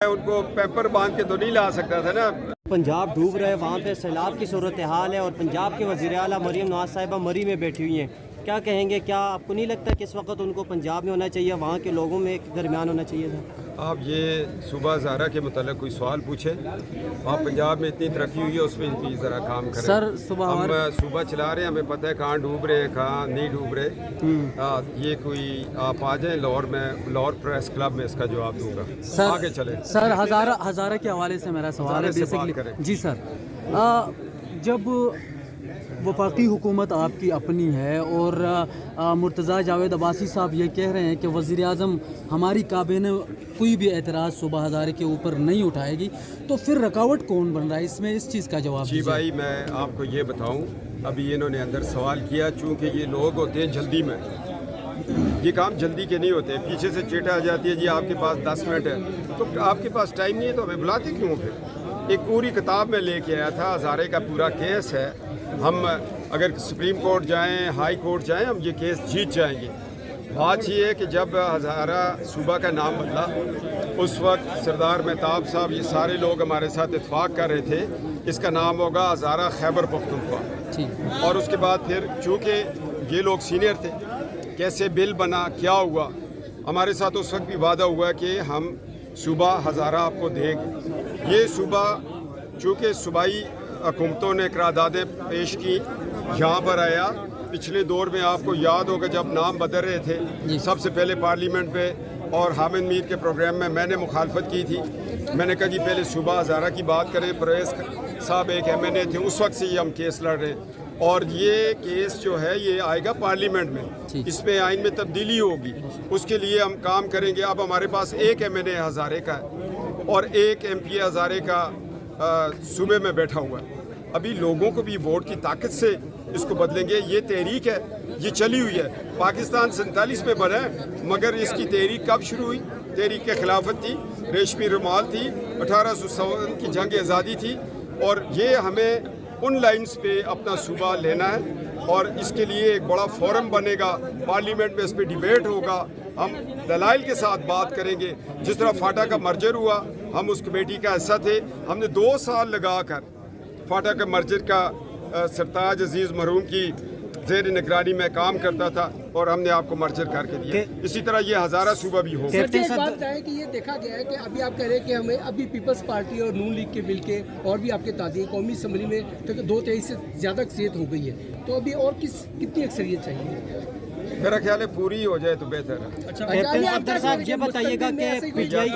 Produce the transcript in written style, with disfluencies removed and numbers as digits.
ان کو پیپر باندھ کے تو نہیں لا سکتا تھا نا۔ پنجاب ڈوب رہا ہے، وہاں پہ سیلاب کی صورتحال ہے اور پنجاب کے وزیر اعلیٰ مریم نواز صاحبہ مری میں بیٹھی ہوئی ہیں، کیا کہیں گے؟ کیا آپ کو نہیں لگتا کہ اس وقت ان کو پنجاب میں ہونا چاہیے، وہاں کے لوگوں میں درمیان ہونا چاہیے تھا؟ آپ یہ صوبہ ہزارہ کے متعلق کوئی سوال پوچھیں، آپ پنجاب میں اتنی ترقی ہوئی ہے اس میں بھی ذرا کام کریں۔ سر ہم صوبہ چلا رہے ہیں، ہمیں پتہ ہے کہاں ڈوب رہے ہیں کہاں نہیں ڈوب رہے۔ یہ کوئی آپ آ جائیں لاہور میں، لاہور پریس کلب میں اس کا جواب دوں گا۔ آگے چلیں سر، ہزارہ کے حوالے سے میرا سوال ہے بیسیکلی۔ جی سر، جب وفاقی حکومت آپ کی اپنی ہے اور مرتضیٰ جاوید عباسی صاحب یہ کہہ رہے ہیں کہ وزیر اعظم ہماری کابینہ کوئی بھی اعتراض صوبہ ہزارے کے اوپر نہیں اٹھائے گی، تو پھر رکاوٹ کون بن رہا ہے اس میں؟ اس چیز کا جواب جی بھائی، میں آپ کو یہ بتاؤں، ابھی انہوں نے اندر سوال کیا، چونکہ یہ لوگ ہوتے ہیں جلدی میں، یہ کام جلدی کے نہیں ہوتے، پیچھے سے چیٹا آ جاتی ہے جی آپ کے پاس 10 منٹ ہے، تو آپ کے پاس ٹائم نہیں ہے تو ہمیں بلاتے کیوں؟ پھر ایک پوری کتاب میں لے کے آیا تھا، ہزارے کا پورا کیس ہے، ہم اگر سپریم کورٹ جائیں، ہائی کورٹ جائیں، ہم یہ کیس جیت جائیں گے۔ بات یہ ہے کہ جب ہزارہ صوبہ کا نام بدلا، اس وقت سردار مہتاب صاحب یہ سارے لوگ ہمارے ساتھ اتفاق کر رہے تھے اس کا نام ہوگا ہزارہ خیبر پختونخوا، اور اس کے بعد پھر چونکہ یہ لوگ سینئر تھے، کیسے بل بنا، کیا ہوا، ہمارے ساتھ اس وقت بھی وعدہ ہوا کہ ہم صوبہ ہزارہ آپ کو دیں گے۔ یہ صوبہ چونکہ صوبائی حکومتوں نے قراردادیں پیش کی، یہاں پر آیا۔ پچھلے دور میں آپ کو یاد ہوگا جب نام بدل رہے تھے، سب سے پہلے پارلیمنٹ پہ اور حامد میر کے پروگرام میں نے مخالفت کی تھی، میں نے کہا جی پہلے صوبہ ہزارہ کی بات کریں۔ پرویز صاحب ایک MNA تھے، اس وقت سے یہ ہم کیس لڑ رہے ہیں، اور یہ کیس جو ہے یہ آئے گا پارلیمنٹ میں، اس میں آئین میں تبدیلی ہوگی، اس کے لیے ہم کام کریں گے۔ اب ہمارے پاس ایک MNA ہزارے کا ہے اور ایک MP ہزارے کا صوبے میں بیٹھا ہوا ہے۔ ابھی لوگوں کو بھی ووٹ کی طاقت سے اس کو بدلیں گے۔ یہ تحریک ہے، یہ چلی ہوئی ہے، پاکستان 47 میں بنا ہے، مگر اس کی تحریک کب شروع ہوئی؟ تحریک کے خلافت تھی، ریشمی رومال تھی، 1857 کی جنگ آزادی تھی، اور یہ ہمیں ان لائنز پہ اپنا صوبہ لینا ہے، اور اس کے لیے ایک بڑا فورم بنے گا، پارلیمنٹ میں اس پہ ڈیبیٹ ہوگا، ہم دلائل کے ساتھ بات کریں گے۔ جس طرح فاٹا کا مرجر ہوا، ہم اس کمیٹی کا حصہ تھے، ہم نے 2 سال لگا کر فاٹا کا مرجر کا سرتاج عزیز مرحوم کی زیر نگرانی میں کام کرتا تھا، اور ہم نے آپ کو مرجر کر کے دیا۔ اسی طرح یہ ہزارہ صوبہ بھی ہوگا۔ ایک بات ہے کہ یہ دیکھا گیا ہے کہ ابھی آپ کہہ رہے ہیں کہ ہمیں ابھی پیپلز پارٹی اور نون لیگ کے بل کے اور بھی آپ کے تعدیل قومی اسمبلی میں 2/3 سے زیادہ اکثریت ہو گئی ہے، تو ابھی اور کتنی اکثریت چاہیے؟ میرا خیال ہے پوری ہو جائے تو بہتر ہے۔ صاحب یہ بتائیے گا کہ PTI